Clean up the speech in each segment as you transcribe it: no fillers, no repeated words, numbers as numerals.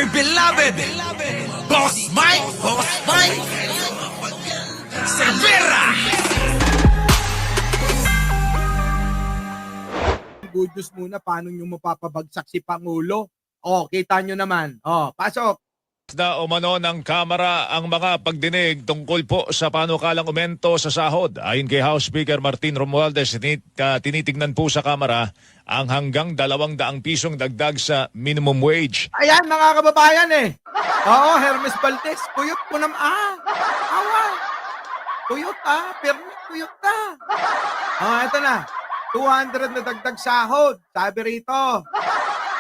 dear beloved, Boss Mike, Cervera. Good news muna, paano nyo mapapabagsak si Pangulo? Kita nyo naman. Pasok. Na umano ng Kamara ang mga pagdinig tungkol po sa panukalang aumento sa sahod. Ayon kay House Speaker Martin Romualdez, tinitignan po sa Kamara ang hanggang 200 pisong dagdag sa minimum wage. Ayan, mga kababayan Hermes Valdez, kuyot po naman. Awa. Kuyot permit kuyot ka. Ito na. 200 na dagdag sahod. Sabi rito.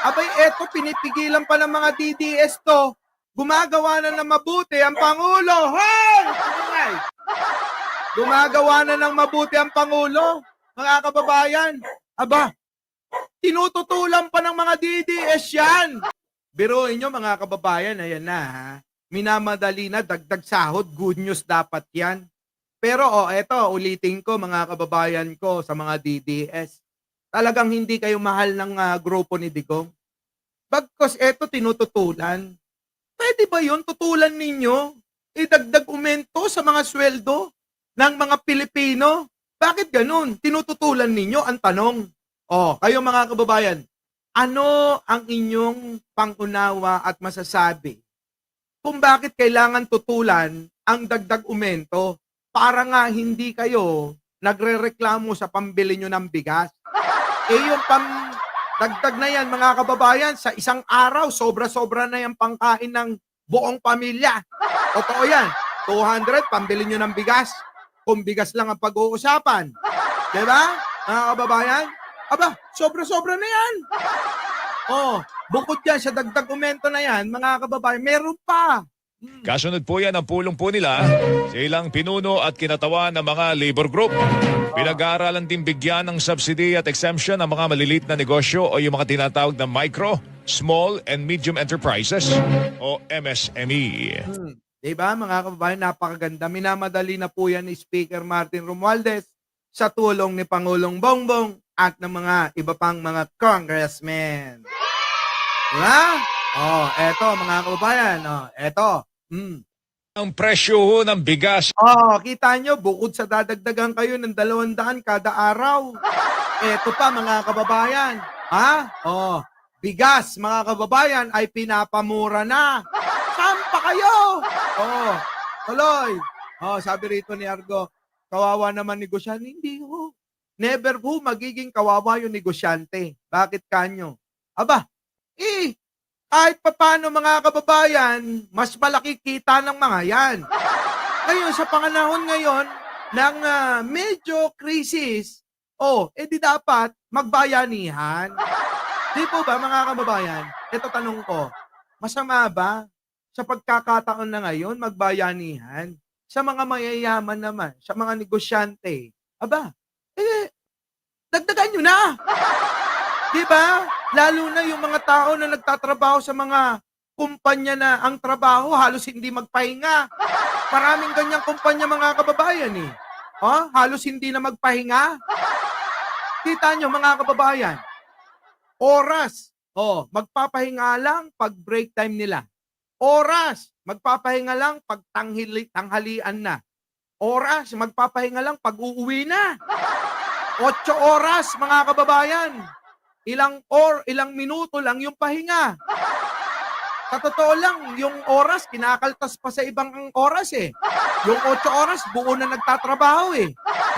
Abay, eto, pinipigilan pa ng mga DDS to. Gumagawa na ng mabuti ang Pangulo. Hey! Gumagawa na ng mabuti ang Pangulo. Mga kababayan. Aba, tinututulan pa ng mga DDS yan. Biruin nyo mga kababayan, ayan na minamadali na, dagdag sahod, good news dapat yan. Pero eto, ulitin ko mga kababayan ko sa mga DDS. Talagang hindi kayo mahal ng grupo ni Digong. Bagkos eto tinututulan. Pwede ba yun? Tutulan ninyo? Idagdag aumento sa mga sweldo ng mga Pilipino? Bakit ganun? Tinututulan ninyo? Ang tanong. Kayo mga kababayan, ano ang inyong pangunawa at masasabi kung bakit kailangan tutulan ang dagdag aumento para nga hindi kayo nagrereklamo sa pambili nyo ng bigas? Yung dagdag na yan mga kababayan, sa isang araw, sobra-sobra na yung pangkain ng buong pamilya. Totoo yan. 200, pambili nyo ng bigas. Kung bigas lang ang pag-uusapan. Diba, mga kababayan? Aba, sobra-sobra na yan. Bukod yan sa dagdag aumento na yan, mga kababayan, meron pa. Kasunod po yan ang pulong po nila sa ilang pinuno at kinatawan ng mga labor group. Pinag-aaralan din bigyan ng subsidy at exemption ang mga maliliit na negosyo o yung mga tinatawag na micro, small and medium enterprises o MSME. Diba mga kababayan, napakaganda. Minamadali na po yan ni Speaker Martin Romualdez sa tulong ni Pangulong Bongbong at ng mga iba pang mga congressmen. Diba? Eto mga kababayan, eto. Ang presyo ho ng bigas. Kita nyo, bukod sa dadagdagan kayo ng 200 kada araw. Eto pa mga kababayan. Bigas mga kababayan ay pinapamura na. Saan pa kayo? Tuloy. Sabi rito ni Argo, kawawa naman negosyante. Hindi ho. Never ho magiging kawawa yung negosyante. Bakit kanyo? Aba, kahit paano mga kababayan, mas malaki kita ng mga yan. Ngayon, sa panganahon ngayon ng medyo krisis, di dapat magbayanihan. Di po ba mga kababayan? Ito tanong ko, masama ba sa pagkakataon na ngayon magbayanihan? Sa mga mayayaman naman, sa mga negosyante, aba, dagdagan nyo na! Diba? Lalo na yung mga tao na nagtatrabaho sa mga kumpanya na ang trabaho halos hindi magpahinga. Maraming ganyang kumpanya mga kababayan halos hindi na magpahinga. Kita nyo mga kababayan, oras, magpapahinga lang pag break time nila. Oras, magpapahinga lang pag tanghalian na. Oras, magpapahinga lang pag uuwi na. 8 oras mga kababayan. Ilang minuto lang yung pahinga. Sa totoo lang, yung oras, kinakaltas pa sa ibang oras Yung 8 oras, buo na nagtatrabaho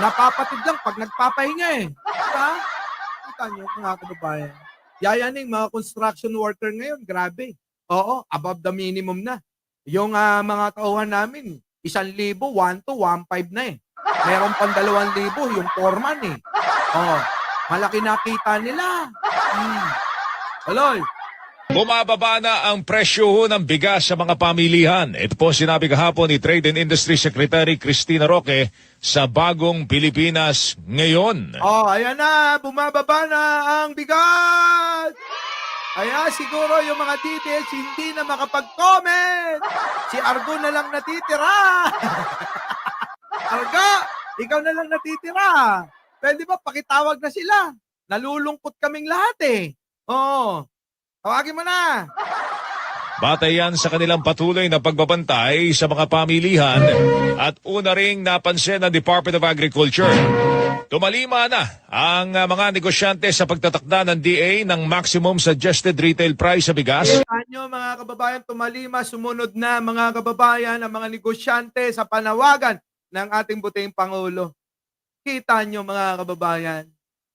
Napapatid lang pag nagpapahinga Diba? Kita nyo, mga kababayan. Yayaning mga construction worker ngayon, grabe. Above the minimum na. Yung mga tauhan namin, 1,000, 1 to 1,500 na Meron pang 2,000 yung foreman malaki nakita nila. Aloy. Bumababa na ang presyo ho ng bigas sa mga pamilihan. Ito po sinabi kahapon ni Trade and Industry Secretary Cristina Roque sa Bagong Pilipinas Ngayon. Ayan na, bumababa na ang bigas. Kaya siguro yung mga DDS hindi na makapag-comment. Si Argo na lang natitira. Argo, ikaw na lang natitira. Pwede ba pakitawag na sila? Nalulungkot kaming lahat Tawagin mo na. Batay yan sa kanilang patuloy na pagbabantay sa mga pamilihan at una ring napansin ng Department of Agriculture. Tumalima na ang mga negosyante sa pagtatakda ng DA ng maximum suggested retail price sa bigas. Kita nyo mga kababayan, tumalima, sumunod na mga kababayan, ang mga negosyante sa panawagan ng ating buting Pangulo. Kita nyo mga kababayan,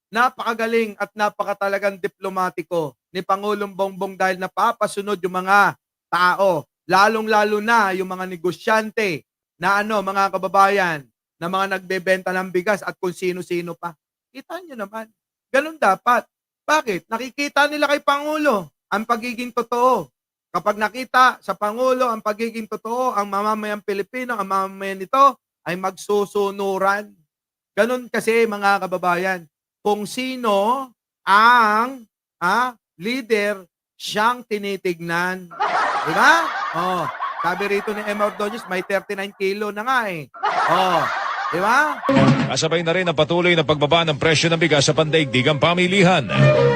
napakagaling at napakatalagang diplomatiko ni Pangulong Bongbong dahil napapasunod yung mga tao, lalong-lalo na yung mga negosyante na mga kababayan, na mga nagbebenta ng bigas at kung sino-sino pa. Kita nyo naman. Ganun dapat. Bakit? Nakikita nila kay Pangulo ang pagiging totoo. Kapag nakita sa Pangulo ang pagiging totoo, ang mamamayang Pilipino, ang mamamayan nito ay magsusunuran. Ganun kasi mga kababayan. Kung sino ang leader, siyang tinitignan. Diba? Oh, sabi rito ni Emma Ordonez, may 39 kilo na nga eh. Oh, diba? Kasabay na rin ang patuloy na pagbaba ng presyo ng bigas sa pandaigdigang pamilihan.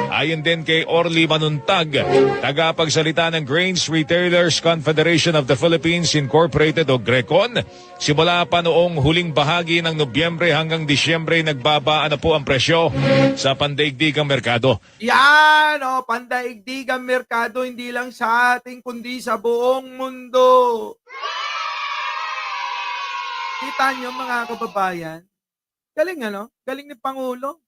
Ayon din kay Orly Manuntag, tagapagsalita ng Grains Retailers Confederation of the Philippines Incorporated o GRECON, simula pa noong huling bahagi ng Nobyembre hanggang Disyembre nagbabaan na po ang presyo sa pandaigdigang merkado. Yan, pandaigdigang merkado, hindi lang sa ating kundi sa buong mundo. Kita nyo mga kababayan, galing galing ni Pangulo.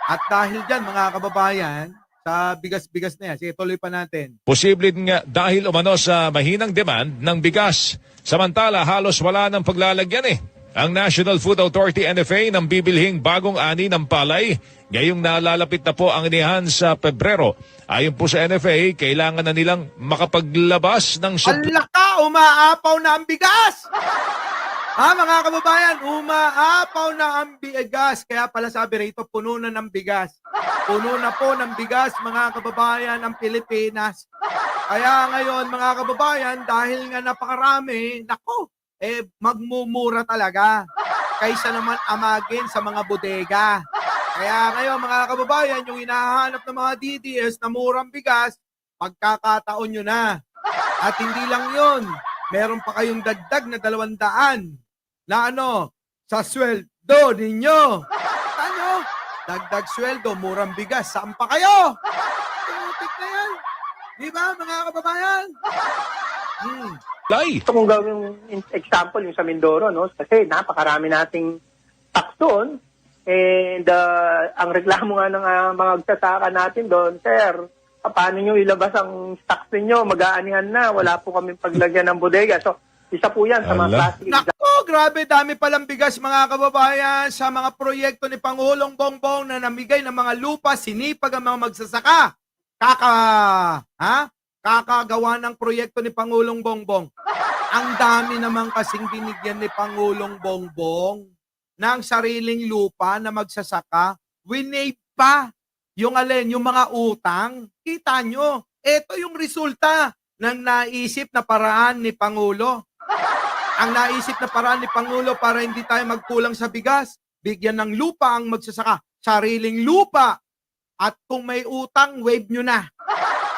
At dahil dyan mga kababayan, sa bigas-bigas na yan, sige tuloy pa natin. Posible nga dahil umano sa mahinang demand ng bigas. Samantala halos wala ng paglalagyan ang National Food Authority NFA ng bibilhing bagong ani ng palay. Ngayong nalalapit na po ang inihan sa Pebrero. Ayon po sa NFA, kailangan na nilang makapaglabas ng Alaka, umaapaw na ang bigas! Mga kababayan, umaapaw na ang bigas. Kaya pala sabi rito, puno na ng bigas. Puno na po ng bigas, mga kababayan, ang Pilipinas. Kaya ngayon, mga kababayan, dahil nga napakarami, magmumura talaga. Kaysa naman amagin sa mga bodega. Kaya ngayon, mga kababayan, yung hinahanap ng mga DDS na murang bigas, pagkakataon nyo na. At hindi lang yun, meron pa kayong dagdag na 200 na sa sweldo ninyo. Dagdag sweldo, murang bigas, saan pa kayo? Tutik na yan. Di ba, mga kababayan? Ito kung gawin example yung sa Mindoro, kasi napakarami nating tax doon. And ang reklamo nga ng mga magsasaka natin doon, sir, paano nyo ilabas ang stocks ninyo? Mag-aanihan na, wala po kami paglagyan ng bodega. So, isa po yan sa mga plastic. Nako, grabe, dami palang bigas mga kababayan sa mga proyekto ni Pangulong Bongbong na namigay ng mga lupa, sinipag ang mga magsasaka. Kakagawa ng proyekto ni Pangulong Bongbong. Ang dami naman kasing binigyan ni Pangulong Bongbong ng sariling lupa na magsasaka. Winave pa yung mga utang. Kita nyo, ito yung resulta ng naisip na paraan ni Pangulo. Ang naisip na paraan ni Pangulo para hindi tayo magkulang sa bigas, bigyan ng lupa ang magsasaka, sariling lupa. At kung may utang, wave nyo na.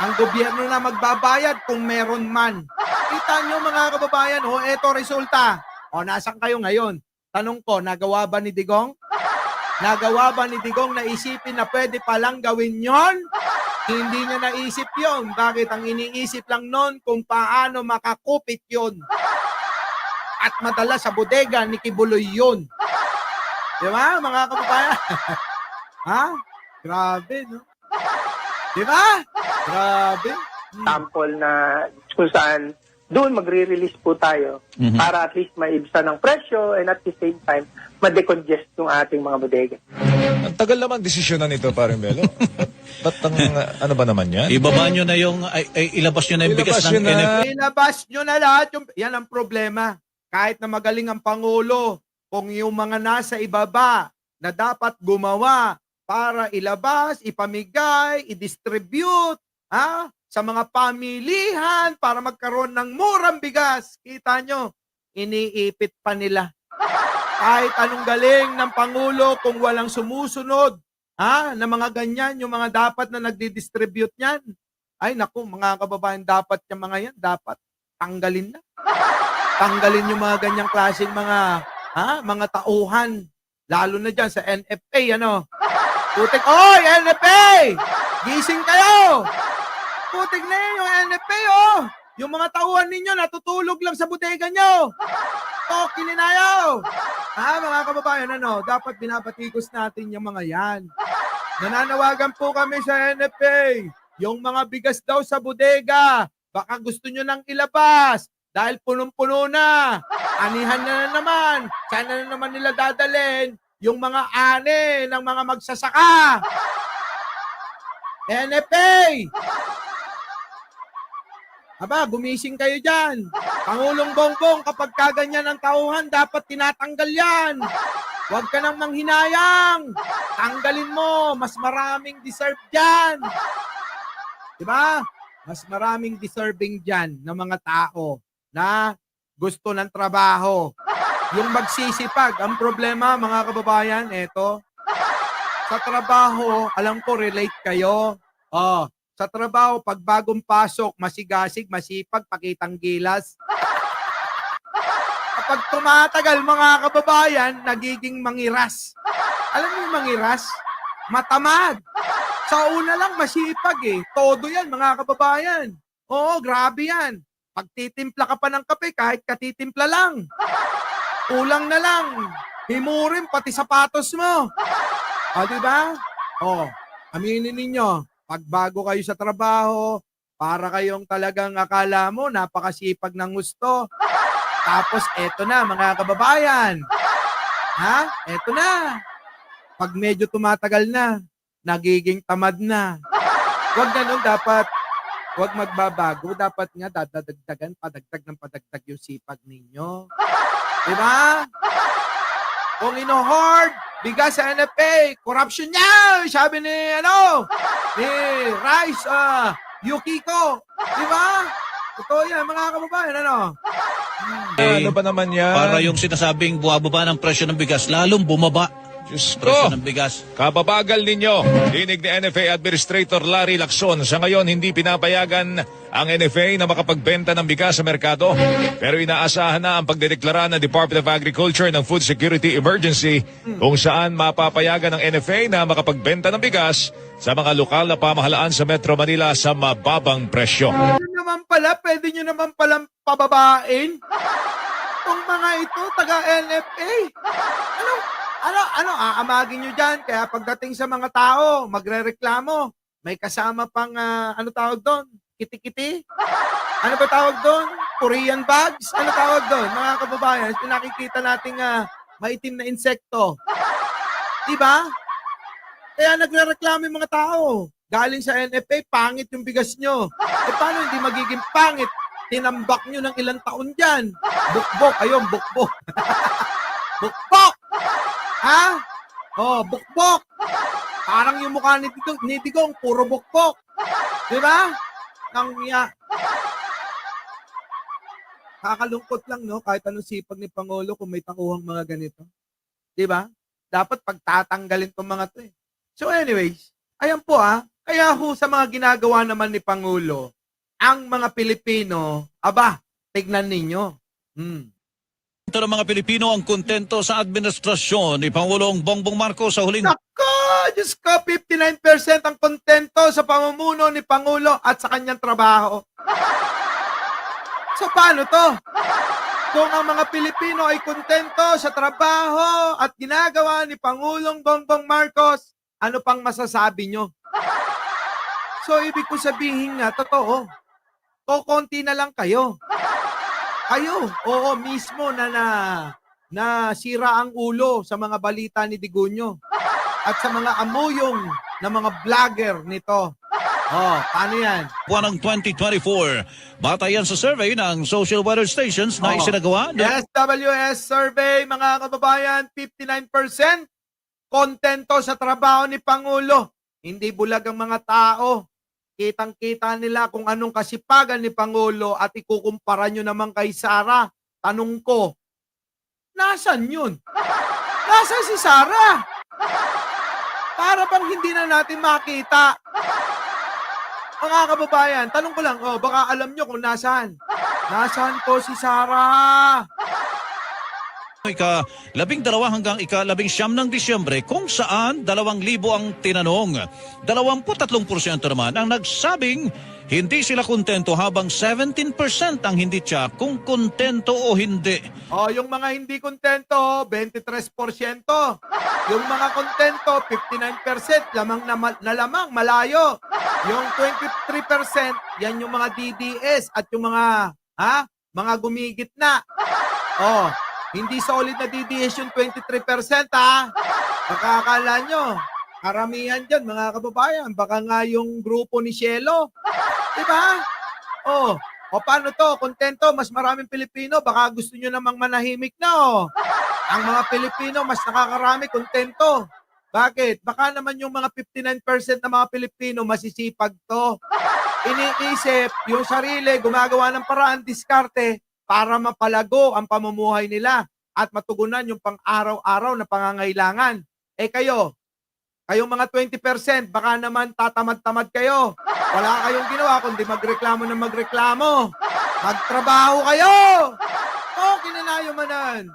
Ang gobyerno na magbabayad kung meron man. Kita nyo mga kababayan, eto resulta. Nasan kayo ngayon? Tanong ko, nagawa ba ni Digong? Nagawa ba ni Digong na isipin na pwede palang gawin yon? Hindi niya naisip yon. Bakit? Ang iniisip lang nun kung paano makakupit yon. At madala sa bodega ni Kibuloy yun. Di ba, mga kababayan? Grabe, no? Di ba? Grabe. Sample na kung saan doon magre-release po tayo para at least maibsan ng presyo and at the same time, ma-decongest yung ating mga bodega. Ang tagal naman desisyonan nito, parang Melo. Ba't ano ba naman yan? Ibaba nyo na yung, ilabas nyo na yung bigas ng NFA. Ilabas nyo na lahat. Yan ang problema. Kahit na magaling ang Pangulo, kung yung mga nasa ibaba na dapat gumawa para ilabas, ipamigay, i-distribute sa mga pamilihan para magkaroon ng murang bigas. Kita nyo, iniipit pa nila. Kahit anong galing ng Pangulo kung walang sumusunod na mga ganyan, yung mga dapat na nagdi-distribute niyan. Ay naku, mga kababayan, dapat yung mga yan, dapat tanggalin na. Tanggalin yung mga ganyang klaseng mga tauhan. Lalo na dyan sa NFA, ano. Putik, oy, NFA! Gising kayo! Putik na yun, yung NFA, oh! Yung mga tauhan ninyo, natutulog lang sa bodega nyo. Kilinayaw! Mga kababayan, ano, dapat binabatikos natin yung mga yan. Nananawagan po kami sa NFA. Yung mga bigas daw sa bodega, baka gusto nyo nang ilabas. Dahil punong-puno na. Anihan na naman. Sana na naman nila dadalhin yung mga ani ng mga magsasaka. NFA! Aba, gumising kayo dyan. Pangulong Bongbong, kapag kaganyan ang tauhan, dapat tinatanggal yan. Huwag ka nang manghinayang. Tanggalin mo. Mas maraming deserve dyan. Diba? Mas maraming deserving dyan ng mga tao na gusto ng trabaho. Yung magsisipag. Ang problema, mga kababayan, eto. Sa trabaho, alam ko, relate kayo. Sa trabaho, pag bagong pasok, masigasig, masipag, pakitang gilas. Kapag tumatagal, mga kababayan, nagiging mangiras. Alam mo yung mangiras? Matamad. Sa una lang, masipag eh. Todo yan, mga kababayan. Oo, grabe yan. Pag titimpla ka pa ng kape, kahit katitimpla lang. Kulang na lang. Himurin pati sapatos mo. Diba? Aminin ninyo. Pag bago kayo sa trabaho, para kayong talagang akala mo, napakasipag ng gusto. Tapos, eto na, mga kababayan. Eto na. Pag medyo tumatagal na, nagiging tamad na. Huwag ganun, dapat, huwag magbabago. Dapat nga, dadagdagan, padagdag yung sipag ninyo. Diba? Kung ino-hoard, bigas sa NFA, corruption niya, sabi ni Rice, Yukiko. Diba? Totoo yan, mga kababayan, Ano ba naman yan? Para yung sinasabing buwababa ng presyo ng bigas, lalong bumaba. Diyos Presyo ko! ng bigas. Kababagal ninyo, dinig ni NFA Administrator Larry Lacson. Sa ngayon, hindi pinapayagan ang NFA na makapagbenta ng bigas sa merkado. Pero inaasahan na ang pagdedeklara ng Department of Agriculture ng Food Security Emergency kung saan mapapayagan ng NFA na makapagbenta ng bigas sa mga lokal na pamahalaan sa Metro Manila sa mababang presyo. Pwede nyo naman palang pababain itong mga ito, taga-NFA. Aamagin nyo dyan. Kaya pagdating sa mga tao, magre-reklamo. May kasama pang, tawag doon? Kiti-kiti? Ano ba tawag doon? Korean bags? Ano tawag doon? Mga kababayan, pinakikita nating maitim na insekto. Diba? Kaya nagre-reklamo yung mga tao. Galing sa NFA, pangit yung bigas nyo. Paano hindi magiging pangit? Tinambak nyo ng ilang taon dyan. Bukbok. Ayun, bukbok. Bukbok! Bukbok. Parang yung mukha ni Digong, puro bukbok. Diba? Kakalungkot lang, no? Kahit anong sipag ni Pangulo kung may tauhang mga ganito. Diba? Dapat pagtatanggalin tong mga to eh. So anyways, ayan po Kaya sa mga ginagawa naman ni Pangulo, ang mga Pilipino, tignan ninyo. Ito ng mga Pilipino ang kontento sa administrasyon ni Pangulong Bongbong Marcos sa huling... Nako! Diyos ko, 59% ang kontento sa pamumuno ni Pangulo at sa kanyang trabaho. So paano to? Kung ang mga Pilipino ay kontento sa trabaho at ginagawa ni Pangulong Bongbong Marcos, ano pang masasabi nyo? So ibig ko sabihin nga, totoo. Konti na lang kayo. Oo, mismo na sira ang ulo sa mga balita ni Digunyo at sa mga amuyong na mga vlogger nito. Paano yan? Buwan ng 2024, batayan sa survey ng social weather stations na isinagawa. SWS survey, mga kababayan, 59% kontento sa trabaho ni Pangulo. Hindi bulag ang mga tao. Kitang-kita nila kung anong kasipagan ni Pangulo at ikukumpara nyo naman kay Sara. Tanong ko, nasan yun? Nasaan si Sara? Para bang hindi na natin makita? Mga kababayan, tanong ko lang, baka alam nyo kung nasaan. Nasaan po si Sarah? Ika-12 hanggang ika-19 ng Disyembre kung saan 2,000 ang tinanong. 23% naman ang nagsabing hindi sila kontento habang 17% ang hindi tiyak kung kontento o hindi. Yung mga hindi kontento, 23%. Yung mga kontento, 59%. Lamang na lamang, malayo. Yung 23%, yan yung mga DDS at yung mga, mga gumigit na. Hindi solid na DDS yung 23%, Baka akala nyo, karamihan dyan, mga kababayan, baka nga yung grupo ni Cielo. Diba? Paano to? Kontento, mas maraming Pilipino, baka gusto nyo namang manahimik na, Ang mga Pilipino, mas nakakarami, kontento. Bakit? Baka naman yung mga 59% na mga Pilipino, masisipag to. Iniisip, yung sarili, gumagawa ng paraan, diskarte, para mapalago ang pamumuhay nila at matugunan yung pang-araw-araw na pangangailangan. Kayong mga 20%, baka naman tatamad-tamad kayo. Wala kayong ginawa kundi magreklamo ng magreklamo. Magtrabaho kayo! Kinanayomanan.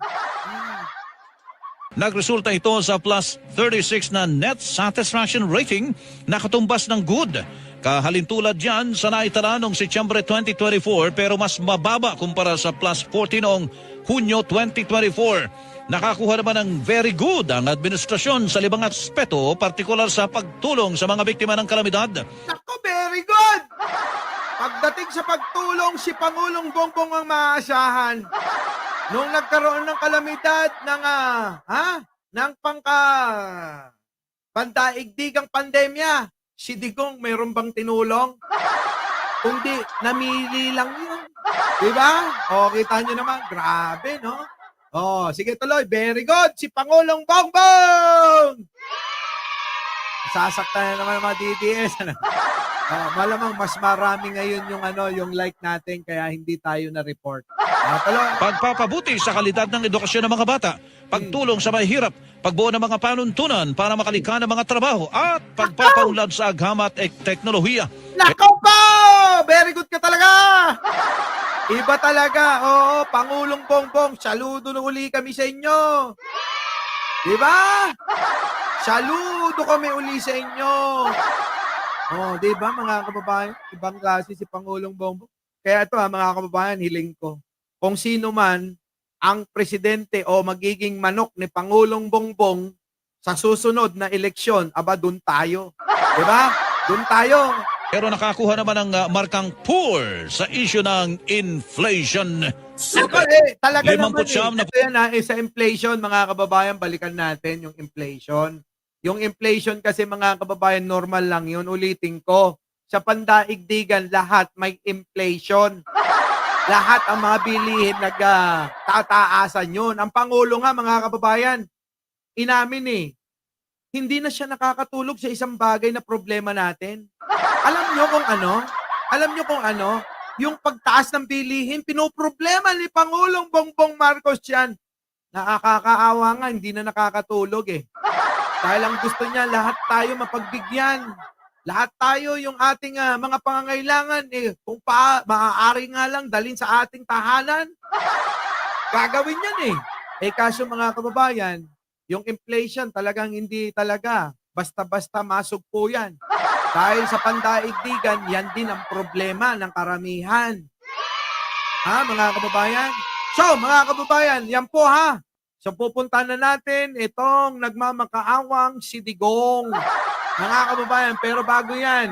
Nagresulta ito sa plus 36 na net satisfaction rating na katumbas ng good. Kahalintulad yan sa naitala noong Setyembre 2024 pero mas mababa kumpara sa plus 40 noong Hunyo 2024. Nakakuha naman ng very good ang administrasyon sa libang aspeto, partikular sa pagtulong sa mga biktima ng kalamidad. Nako, very good! Pagdating sa pagtulong, si Pangulong Bongbong ang maaasahan. Nung nagkaroon ng kalamidad ng pandaigdigang pandemya, si Digong mayroon bang tinulong? Kundi namili lang yun. Diba? Kita nyo naman, grabe, no? Sige tuloy, very good, si Pangulong Bongbong! Sasaktan na naman mga DDS. Malamang mas marami ngayon yung like natin kaya hindi tayo na-report. Tuloy. Pagpapabuti sa kalidad ng edukasyon ng mga bata, pagtulong sa mahihirap, pagbuo ng mga panuntunan para makalikha ng mga trabaho at pagpapaunlad sa agama at teknolohiya. Nako po! Very good ka talaga! Iba talaga. Pangulong Bongbong, saludo na uli kami sa inyo. Diba? Saludo kami uli sa inyo. Diba mga kababayan? Ibang klase si Pangulong Bongbong. Kaya ito mga kababayan, hiling ko. Kung sino man ang presidente o magiging manok ni Pangulong Bongbong sa susunod na eleksyon, doon tayo. Diba? Doon tayo. Pero nakakuha naman ng markang poor sa issue ng inflation. Talaga naman na... Ito yan sa inflation, mga kababayan, balikan natin yung inflation. Yung inflation kasi mga kababayan, normal lang yun. Ulitin ko, sa pandaigdigan, lahat may inflation. Lahat ang mga bilihin nagtataasan yun. Ang Pangulo nga, mga kababayan, inamin hindi na siya nakakatulog sa isang bagay na problema natin. Alam nyo kung ano? Yung pagtaas ng bilihin, pinoproblema ni Pangulong Bongbong Marcos yan. Nakakaawa nga, hindi na nakakatulog Dahil ang gusto niya, lahat tayo mapagbigyan. Lahat tayo yung ating mga pangangailangan, kung maaari nga lang dalhin sa ating tahanan, gagawin yan kaso mga kababayan, yung inflation talagang hindi talaga basta-basta masugpo yan. Dahil sa pandaigdigan, yan din ang problema ng karamihan. Mga kababayan? So, mga kababayan, yan po So, pupunta na natin itong nagmamakaawang si Digong. Mga kababayan, pero bago yan,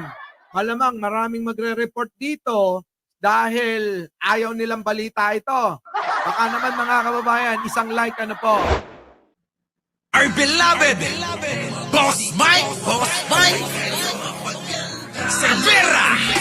malamang maraming magre-report dito dahil ayaw nilang balita ito. Baka naman mga kababayan, isang like po. Our beloved Boss Mike Cervera.